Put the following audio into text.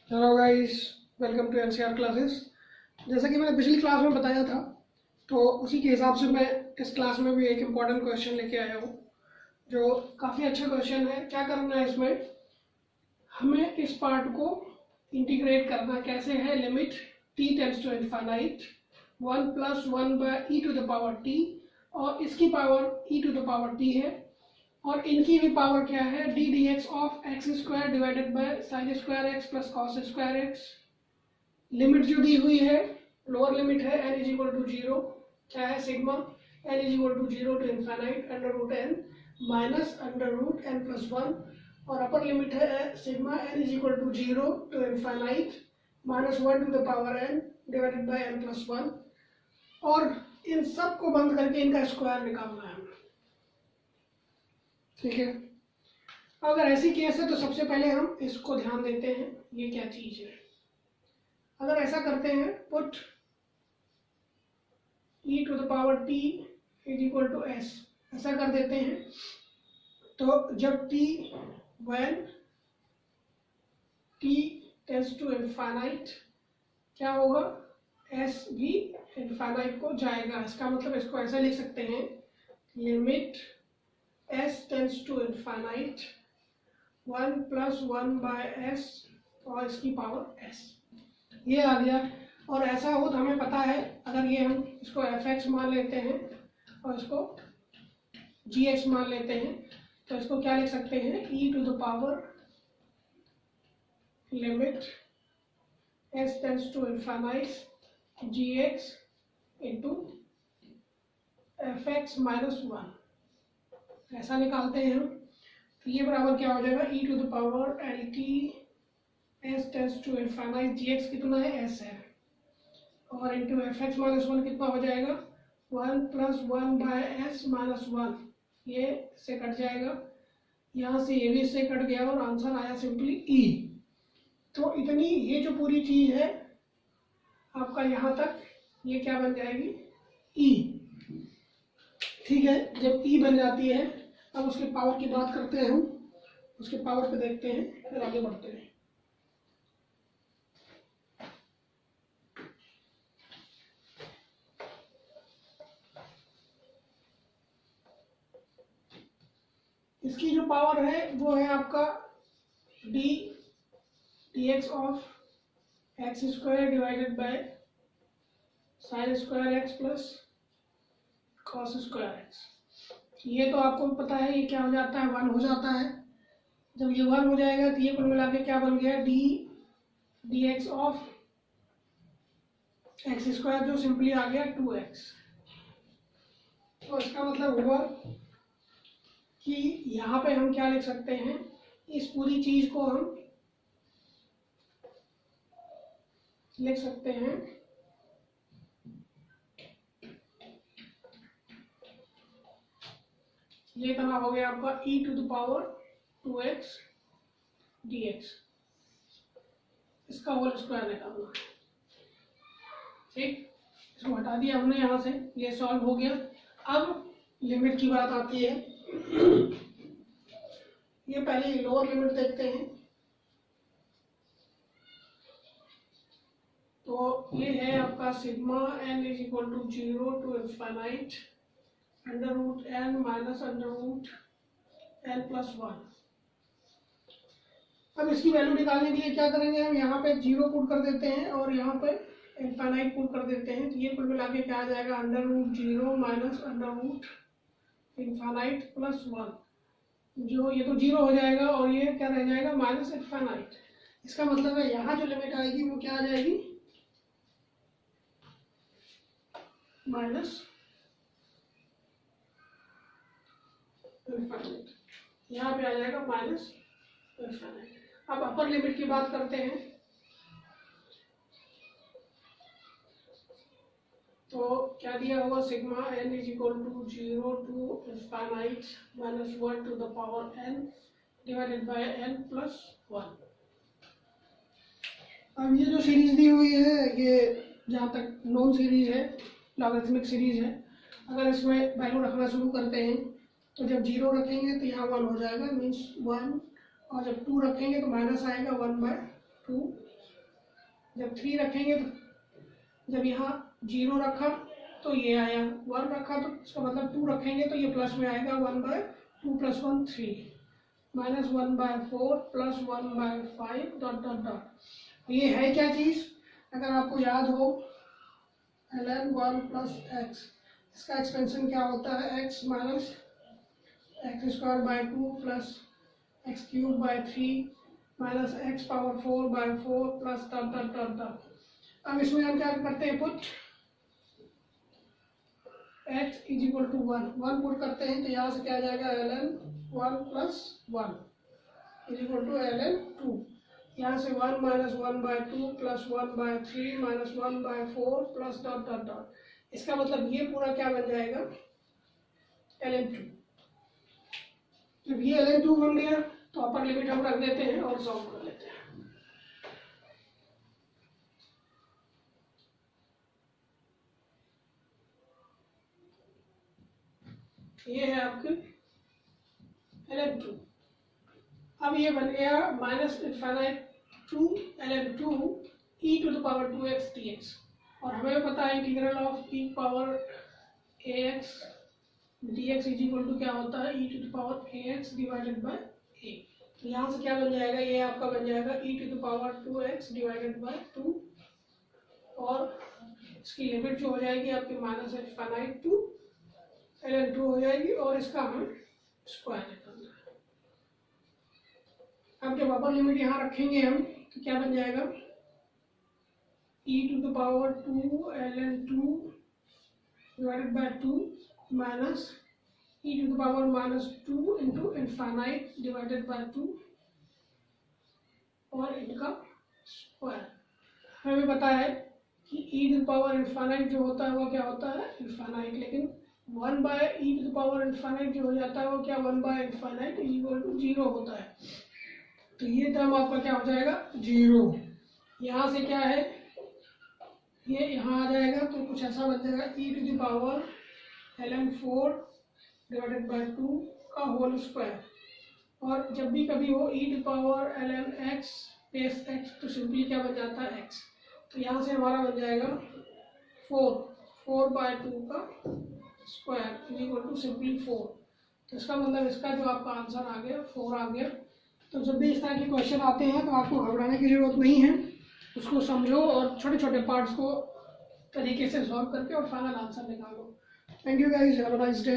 Hello guys, welcome to NCR classes. जैसा कि मैंने पिछली क्लास में बताया था, तो उसी के हिसाब से मैं इस क्लास में भी एक इम्पॉर्टेंट क्वेश्चन लेके आया हूँ, जो काफ़ी अच्छा क्वेश्चन है। क्या करना है इसमें, हमें इस पार्ट को इंटीग्रेट करना कैसे है। Limit t tends to infinite 1 + 1 by e to the power t, और इसकी power e to the power t है, और इनकी भी पावर क्या है, D D X of X square divided by sine square X plus cos square X. Limit जो दी हुई है, लोअर लिमिट है n इज इक्वल टू 0, क्या है sigma n is equal to 0 to infinite under root n minus under root n plus 1, और upper limit है sigma n is equal to 0 to infinite minus 1 to the power n divided by n plus 1, और इन सब को बंद करके इनका square निकालना है। ठीक है, अगर ऐसी केस है तो सबसे पहले हम इसको ध्यान देते हैं, ये क्या चीज है। अगर ऐसा करते हैं, put e to the power t is equal to s, ऐसा कर देते हैं, तो जब when t tends to infinite क्या होगा, s भी इनफाइनाइट को जाएगा। इसका मतलब इसको ऐसा लिख सकते हैं, limit s tends to infinite 1 + 1 by s और इसकी पावर s, ये आ गया। और ऐसा हो तो हमें पता है, अगर ये हम इसको fx मान लेते हैं और इसको gx मान लेते हैं, तो इसको क्या लिख सकते हैं, e to the power limit s tends to infinite gx into fx minus 1, ऐसा निकालते हैं हम। तो ये बराबर क्या हो जाएगा, e to the power L T S tends to infinite gx कितना है, s है, और इंटू fx माइनस 1 कितना हो जाएगा, 1 + 1 बाय s माइनस 1, ये से कट जाएगा, यहाँ से ये भी इससे कट गया, और आंसर आया सिंपली e। तो इतनी ये जो पूरी चीज है आपका यहाँ तक, ये क्या बन जाएगी, e। ठीक है, जब e बन जाती है, अब उसके पावर की बात करते हैं हम, उसके पावर पे देखते हैं, फिर आगे बढ़ते हैं। इसकी जो पावर है वो है आपका D X of X square divided by sine square X plus cos square x. ये तो आपको पता है, ये क्या हो जाता है, 1 हो जाता है। जब ये 1 हो जाएगा तो ये कुल मिला के क्या बन गया, D X of X square, जो सिंपली आ गया 2x। तो इसका मतलब हुआ कि यहाँ पे हम क्या लिख सकते हैं, इस पूरी चीज को हम लिख सकते हैं ये इतना हो गया आपका e to the power 2x dx, इसका होल स्क्वायर निकालना। ठीक, इसको हटा दिया हमने यहाँ से, ये सॉल्व हो गया। अब लिमिट की बात आती है, ये पहले लोअर लिमिट देखते हैं। तो ये है आपका sigma n is equal to 0 to infinite under root n minus under root n plus 1। अब इसकी वैल्यू निकालने के लिए क्या करेंगे, हम यहाँ पे 0 पुट कर देते हैं और यहाँ पे इनफाइनाइट पुट कर देते हैं, तो ये कुल मिला के क्या आ जाएगा, under root 0 minus under root infinite plus 1, जो ये तो 0 हो जाएगा और ये क्या रह जाएगा, माइनस इनफाइनाइट। इसका मतलब है यहाँ जो लिमिट आएगी वो क्या आ जाएगी, माइनस इनफाइनाइट, यहाँ पे आ जाएगा माइनस इनफाइनाइट। अब अपर लिमिट की बात करते हैं, तो क्या दिया होगा, sigma n is equal to 0 to infinite minus 1 to the power n divided by n plus 1। अब ये जो सीरीज दी हुई है, ये जहाँ तक नॉन सीरीज है, लॉगरिथमिक सीरीज है, अगर इसमें वैल्यू रखना शुरू करते हैं तो जब 0 रखेंगे तो यहाँ 1 हो जाएगा, मीन्स 1, और जब 2 रखेंगे तो माइनस आएगा 1/2, जब 3 रखेंगे तो जब यहाँ 0 रखा तो ये आया, 1 रखा तो इसका मतलब 2 रखेंगे तो ये प्लस में आएगा, 1/2 + 1 3 minus 1/4 plus 1/5 dot dot dot. ये है क्या चीज़, अगर आपको याद हो ln 1 + x, इसका एक्सपेंशन क्या होता है, x minus x² 2 plus x³ 3 minus x⁴/4 plus dot dot dot dot. अब इसमें हम क्या करते हैं, पुट x = 1 पुट करते हैं तो यहाँ से क्या आ जाएगा, ln 1 + 1 = ln 2। यहाँ से 1 minus 1/2 plus 1/3 minus 1/4 plus dot dot dot. इसका मतलब ये पूरा क्या बन जाएगा, ln 2। जब ये ln 2 बन गया तो अपर लिमिट हम रख देते हैं और सॉल्व कर लेते हैं। ये है आपके ln 2। अब ये बन गया -∞ to ln 2 e⁻²x dx, और हमें पता है इंटीग्रल ऑफ e⁻ax dx = क्या होता है, e⁻ax / a। तो यहाँ से क्या बन जाएगा, ये आपका बन जाएगा e⁻²x / 2, और इसकी लिमिट जो हो जाएगी आपकी -∞ to ln 2 हो जाएगी, और इसका हमें स्क्वायर निकालना है। अब जब अपर लिमिट यहाँ रखेंगे हम तो क्या बन जाएगा, e⁻² ln 2 / 2 माइनस e⁻² -2 × ∞ / 2 और इनका स्क्वायर। हमें पता है कि e⁻∞ जो होता है वो क्या होता है, इनफाइनाइट, लेकिन 1/e⁻∞ जो हो जाता है वो क्या, 1/∞ = 0 होता है। तो ये टर्म आपका क्या हो जाएगा, 0। यहाँ से क्या है, ये यहाँ आ जाएगा तो कुछ ऐसा बन जाएगा e⁻ln 4 / 2 का होल स्क्वायर। और जब भी कभी हो e⁻ln x + x तो सिंपली क्या बन जाता है, x। तो यहाँ से हमारा बन जाएगा 4/2 का स्क्वायर = सिंपली 4। तो इसका मतलब इसका जो आपका आंसर आ गया 4 आ गया। तो जब भी इस तरह के क्वेश्चन आते हैं तो आपको घबराने की जरूरत नहीं है, उसको समझो और छोटे छोटे पार्ट्स को तरीके से सॉल्व करके और फाइनल आंसर निकालो। Thank you guys, have a nice day.